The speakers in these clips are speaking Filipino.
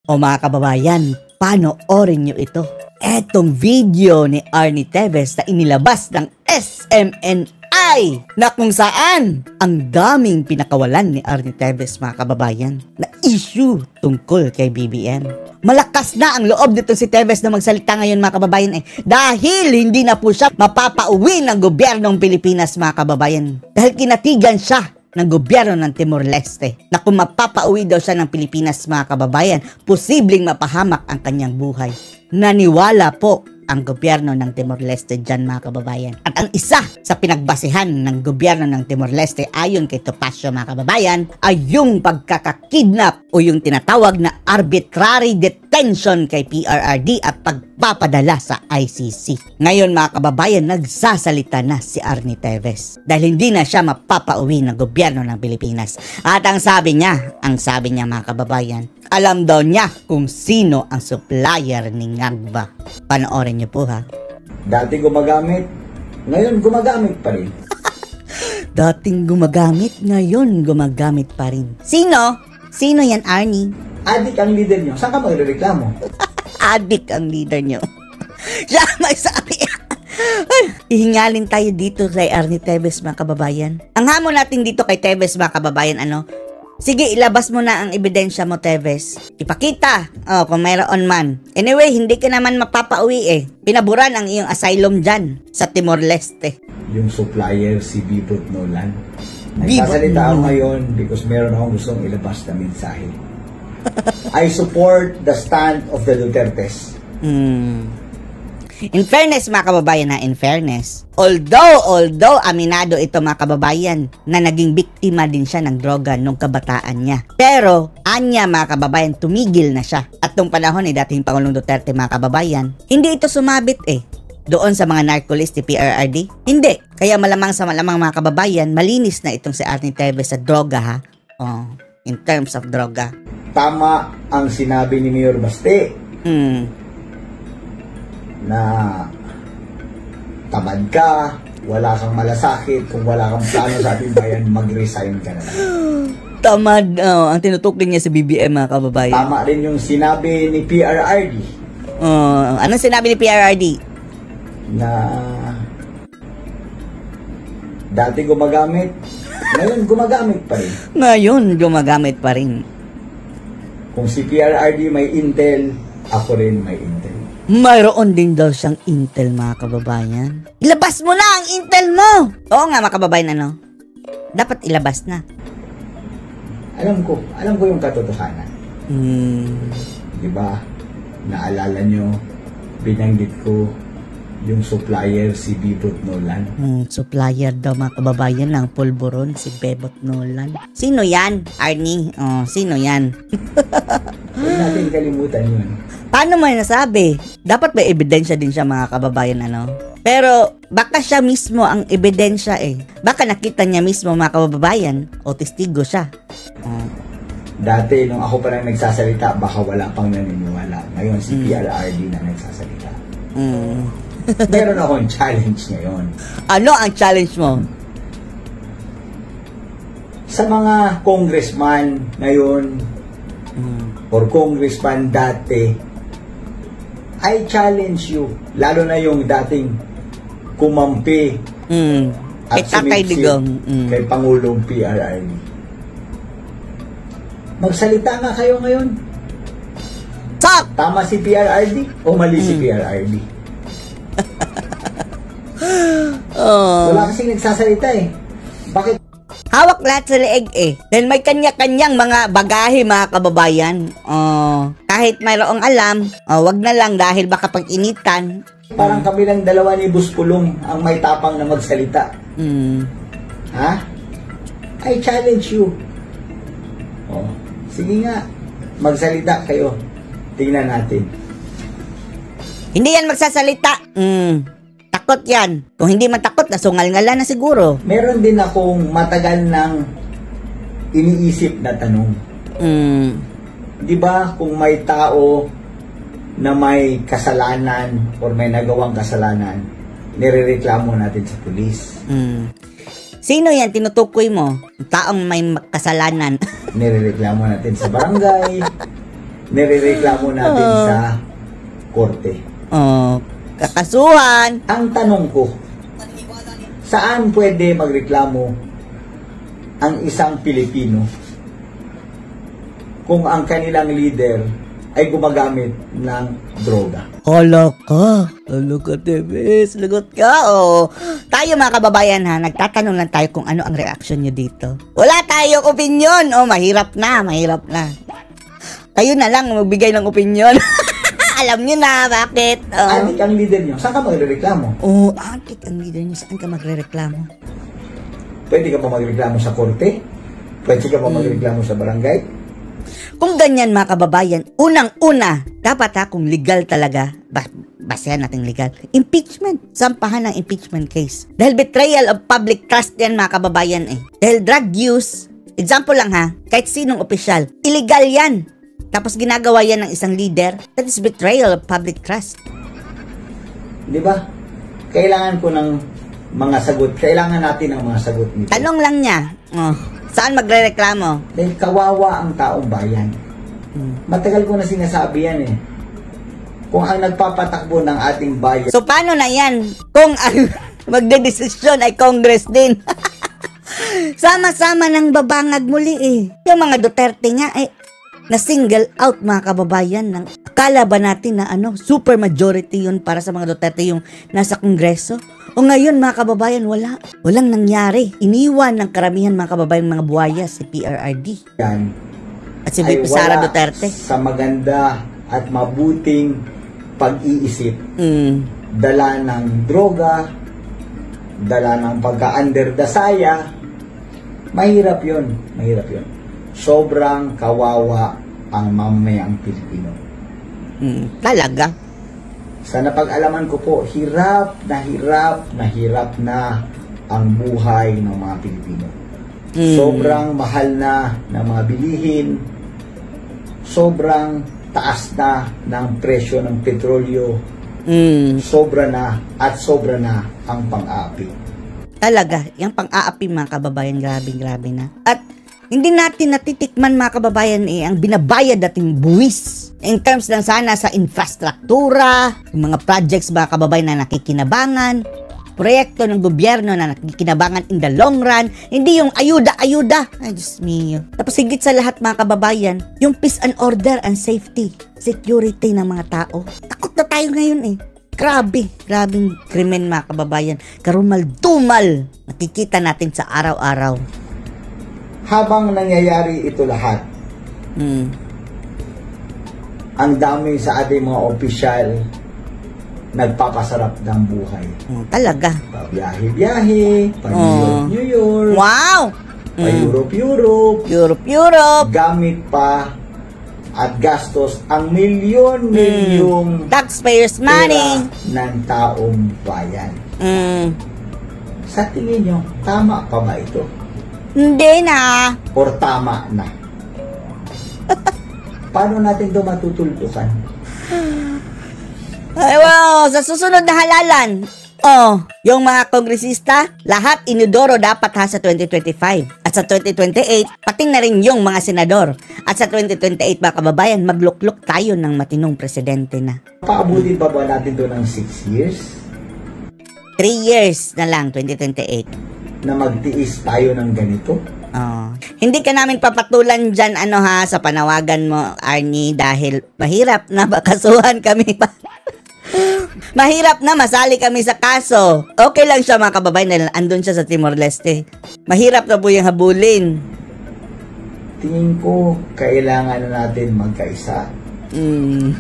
O mga kababayan, panoorin nyo ito. Etong video ni Arnie Teves na inilabas ng SMNI na kung saan ang daming pinakawalan ni Arnie Teves mga kababayan na issue tungkol kay BBM. Malakas na ang loob nito si Teves na magsalita ngayon mga kababayan dahil hindi na po siya mapapauwi ng gobyernong Pilipinas mga kababayan. Dahil kinatigan siya ng gobyerno ng Timor-Leste na kung mapapauwi daw siya ng Pilipinas mga kababayan, posibleng mapahamak ang kanyang buhay. Naniwala po ang gobyerno ng Timor-Leste dyan mga kababayan. At ang isa sa pinagbasehan ng gobyerno ng Timor-Leste ayon kay Topacio mga kababayan ay yung pagkakakidnap o yung tinatawag na arbitrary detention kay PRRD at pagpapadala sa ICC. Ngayon mga kababayan, nagsasalita na si Arnie Teves dahil hindi na siya mapapauwi ng gobyerno ng Pilipinas. At ang sabi niya mga kababayan, alam daw niya kung sino ang supplier ni Ngagba. Panoorin niyo po ha. Dati gumagamit, ngayon gumagamit pa rin. Dating gumagamit, ngayon gumagamit pa rin. Sino? Sino yan, Arnie? Adik ang leader niyo. Saan ka magreklamo? Adik ang leader niyo. Siya may sabi. Ihingalin tayo dito kay Arnie Teves mga kababayan. Ang hamon natin dito kay Teves mga kababayan, sige, ilabas mo na ang ebidensya mo, Teves. Ipakita, kung mayroon man. Anyway, hindi ka naman mapapauwi Pinaburan ang iyong asylum dyan sa Timor-Leste. Yung supplier, si Bibot Nolan. Nagsasalita ako ngayon because meron akong gustong ilabas na mensahe. I support the stand of the Dutertes. In fairness mga kababayan in fairness, although aminado ito mga kababayan na naging biktima din siya ng droga nung kabataan niya. Pero anya mga kababayan, tumigil na siya. At nung panahon ni dating Pangulong Duterte mga kababayan, hindi ito sumabit doon sa mga narcolist ni PRRD. Hindi. Kaya malamang mga kababayan, malinis na itong si Arnie Teves sa droga ha. In terms of droga. Tama ang sinabi ni Mayor Baste. Na tamad ka, wala kang malasakit, kung wala kang plano sa ating bayan, mag-resign ka na lang. Tamad, ang tinutukoy niya sa BBM mga kababayan. Tama rin yung sinabi ni PRRD. Anong sinabi ni PRRD? Na dati gumagamit, ngayon gumagamit pa rin. Ngayon gumagamit pa rin. Kung si PRRD may intel, ako rin may intel. Mayroon din daw siyang intel mga kababayan. Ilabas mo na ang intel mo! Oo nga mga kababayan, dapat ilabas na. Alam ko yung katotohanan. Diba? Naalala nyo, binanggit ko yung supplier si Bebot Nolan. Supplier daw mga kababayan ng pulburon, si Bebot Nolan. Sino yan, Arnie? Sino yan? Huwag natin kalimutan yun. Paano mo nasabi? Dapat may ebidensya din siya mga kababayan, Pero baka siya mismo ang ebidensya Baka nakita niya mismo mga kababayan o testigo siya. Dati nung ako pa lang nagsasalita, baka wala pang naniniwala. Ngayon si PRRD na nagsasalita. Meron akong challenge ngayon. Ano ang challenge mo? Sa mga congressman ngayon or congressman dati, I challenge you, lalo na yung dating kumampi at sumipsip kay Pangulong PRRD. Magsalita nga kayo ngayon. Tama si PRRD o mali si PRRD? Wala kasing nagsasalita Bakit? Hawak lahat sa leeg Dahil may kanya-kanyang mga bagahe mga kababayan. Kahit mayroong alam, wag na lang dahil baka pag-initan. Parang kami lang dalawa ni Buspulong ang may tapang na magsalita. Ha? I challenge you. Sige nga, magsalita kayo. Tingnan natin. Hindi yan magsasalita. Takot yan. Kung hindi man takot, nasungal-ngala na siguro. Meron din akong matagal nang iniisip na tanong. Di ba kung may tao na may kasalanan or may nagawang kasalanan, nirereklamo natin sa pulis. Sino yan tinutukoy mo? Taong may kasalanan. Nirereklamo natin sa barangay. nirereklamo natin sa korte. Kakasuhan. Ang tanong ko, saan pwede magreklamo ang isang Pilipino kung ang kanilang leader ay gumagamit ng droga? Hala ka, Tebes, lagot ka, Tayo mga kababayan ha, nagtatanong lang tayo kung ano ang reaction nyo dito. Wala tayong opinion, mahirap na. Kayo na lang magbigay ng opinion. Alam nyo na, bakit? Adik ang leader nyo, saan ka magreklamo? Adik ang leader nyo, saan ka magreklamo? Pwede ka pa magreklamo sa korte? Pwede ka pa magreklamo sa barangay? Kung ganyan mga kababayan, unang-una, dapat kung legal talaga, basehan natin legal, impeachment, sampahan ng impeachment case. Dahil betrayal of public trust yan mga kababayan Dahil drug use, example lang kahit sinong opisyal, illegal yan. Tapos ginagawa yan ng isang leader, that is betrayal of public trust. Di ba? Kailangan ko ng mga sagot. Kailangan natin ng mga sagot nito. Tanong lang niya, saan magrereklamo? Dahil kawawa ang taong bayan. Matagal ko na sinasabi yan Kung ang nagpapatakbo ng ating bayan. So paano na yan? Kung ang magdedesisyon ay Congress din. Sama-sama ng babangag muli Yung mga Duterte nga na single out mga kababayan ng akala ba natin na super majority yun para sa mga Duterte yung nasa Kongreso? O ngayon mga kababayan, walang nangyari. Iniwan ng karamihan mga kababayan mga buhaya si PRRD. Yan at si VP Sara Duterte. Sa maganda at mabuting pag-iisip. Dala ng droga, dala ng pagka-under the saya. Mahirap yun. Sobrang kawawa ang mamayang Pilipino. Talaga? Sa napag-alaman ko po, hirap na ang buhay ng mga Pilipino. Sobrang mahal na ng mga bilihin, sobrang taas na ng presyo ng petrolyo, sobra na ang pang-aapi. Talaga, yung pang-aapi mga kababayan, grabe na. At hindi natin natitikman mga kababayan ang binabayad nating buwis in terms lang sana sa infrastruktura, yung mga projects mga kababayan na nakikinabangan, proyekto ng gobyerno na nakikinabangan in the long run, hindi yung ayuda. Ay, Diyos mio. Tapos higit sa lahat mga kababayan, yung peace and order and safety, security ng mga tao. Takot na tayo ngayon Grabing krimen mga kababayan. Karumal-dumal. Nakikita natin sa araw-araw. Habang nangyayari ito lahat, ang dami sa ating mga opisyal nagpapasarap ng buhay. Talaga. Pabiyahe-biyahe, pa-New York. Wow! Pa-Europe. Gamit pa at gastos ang milyon-milyong taxpayers' money ng taong bayan. Sa tingin nyo, tama pa ba ito? Hindi na. Or tama na? Paano natin ito matutultukan? Ay, wow, sa susunod na halalan, yung mga kongresista, lahat inidoro dapat sa 2025. At sa 2028, pating na rin yung mga senador. At sa 2028, mga kababayan, maglukluk tayo ng matinong presidente na. Paabutin pa ba natin doon ng 6 years? 3 years na lang, 2028. Na magtiis tayo ng ganito? Hindi ka namin papatulan dyan, sa panawagan mo, Arnie, dahil mahirap na bakasuhan kami pa. Mahirap na masali kami sa kaso. Okay lang siya mga kababayan dahil andun siya sa Timor-Leste. Mahirap na po yung habulin. Tingin ko, kailangan na natin magkaisa.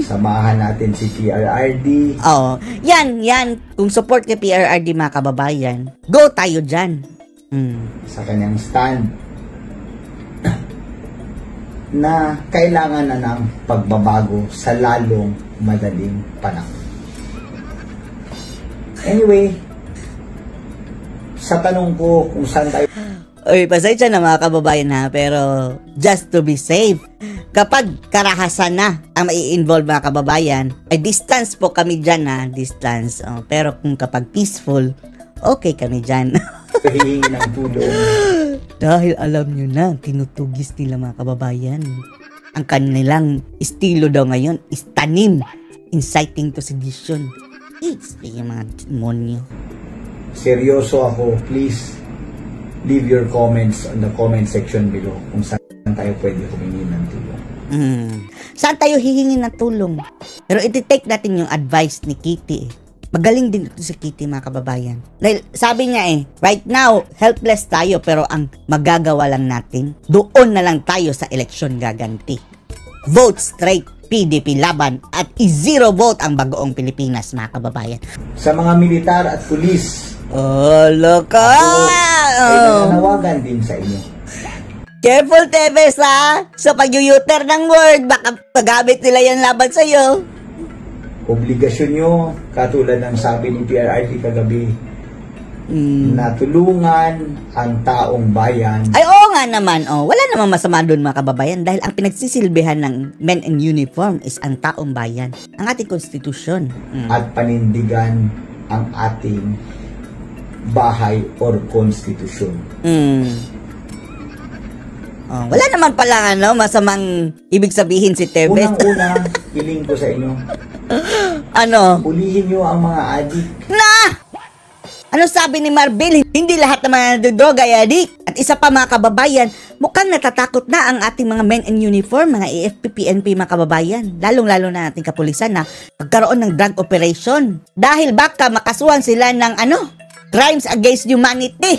Samahan natin si PRRD. Yan. Kung support kay PRRD mga kababayan, go tayo dyan. Sa kanyang stand na kailangan na ng pagbabago sa lalong madaling panahon. Anyway, sa tanong ko kung saan tayo... pasensya na mga kababayan pero just to be safe, kapag karahasan na ang mai-involve mga kababayan, ay distance po kami dyan distance. Pero kung kapag peaceful, okay kami dyan. Hihingi ng tulong. Dahil alam nyo na, tinutugis nila mga kababayan. ang kanilang estilo daw ngayon is tanim, inciting to sedition. Yung mga demonyo. Seryoso ako, please leave your comments on the comment section below kung saan tayo pwede humingi ng tulong. Saan tayo hihingi ng tulong? Pero iti-take natin yung advice ni Kitty. Magaling din ito si Kitty, mga kababayan. Dahil sabi niya right now, helpless tayo pero ang magagawa lang natin, doon na lang tayo sa eleksyon gaganti. Vote straight, PDP laban at i-zero vote ang Bagoong Pilipinas, mga kababayan. Sa mga militar at pulis, loka! Ay nananawagan din sa inyo. Careful, Tevez, ha? Sa pag-u-turn ng word, baka pagamit nila yan laban sa'yo. Obligasyon nyo, katulad ng sabi ni PRRD kagabi, na tulungan ang taong bayan. Ay, oo nga naman. Wala namang masama doon, mga kababayan, dahil ang pinagsisilbihan ng men in uniform is ang taong bayan, ang ating konstitusyon. At panindigan ang ating bahay or konstitusyon. Wala naman pala masamang ibig sabihin si Tevez. Unang-una, hiling ko sa inyo. Ulihin nyo ang mga adik. Ano sabi ni Marbil? Hindi lahat ng mga nadodroga ay adik. At isa pa, mga kababayan, mukhang natatakot na ang ating mga men in uniform, mga AFP, PNP, mga kababayan. Lalong-lalo na ating kapulisan na magkaroon ng drug operation. Dahil baka makasuhan sila ng crimes against humanity.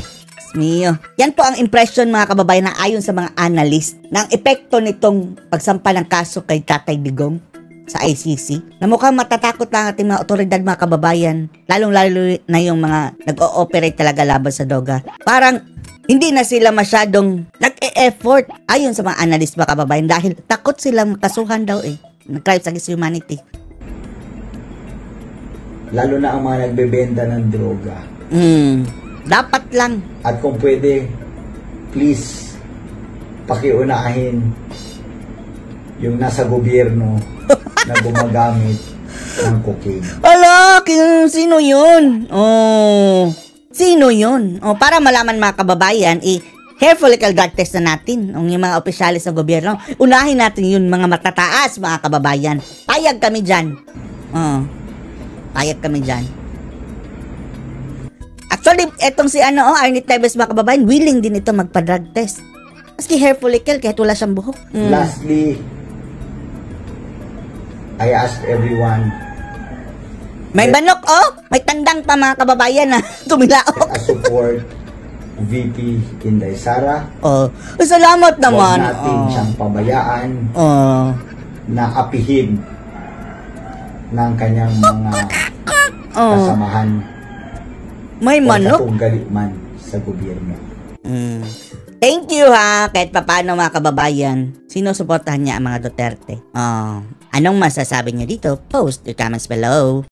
Mio. Yan po ang impression, mga kababayan, na ayon sa mga analyst ng epekto nitong pagsampa ng kaso kay Tatay Digong sa ICC, na mukhang matatakot lang ating mga otoridad, mga kababayan, lalong-lalo na yung mga nag-ooperate talaga laban sa droga. Parang hindi na sila masyadong nag-e-effort ayon sa mga analyst, mga kababayan, dahil takot silang makasuhan daw ng crimes against humanity. Lalo na ang mga nagbebenta ng droga. Dapat lang. At kung pwede, please, pakiunahin yung nasa gobyerno na gumagamit ng cocaine. Sino yun? Sino yun? Para malaman, mga kababayan, hair follicle drug test na natin. Yung mga opisyalis ng gobyerno, unahin natin yun, mga matataas, mga kababayan. Payag kami dyan. Payag kami dyan. Actually, etong si Arnie Tevez, mga kababayan, willing din ito magpa-drug test. Maski hair follicle, kahit wala siyang buhok. Lastly, I ask everyone, may manok, may tandang pa, mga kababayan, na tumilaok. A support VP Inday Sara. Salamat naman. Huwag natin siyang pabayaan na apihin ng kanyang mga kasamahan. May manok. Kung galit man sa gobyerno. Thank you, ha. Kahit paano, mga kababayan, sinusuportahan niya ang mga Duterte. Anong masasabi niyo dito? Post your comments below.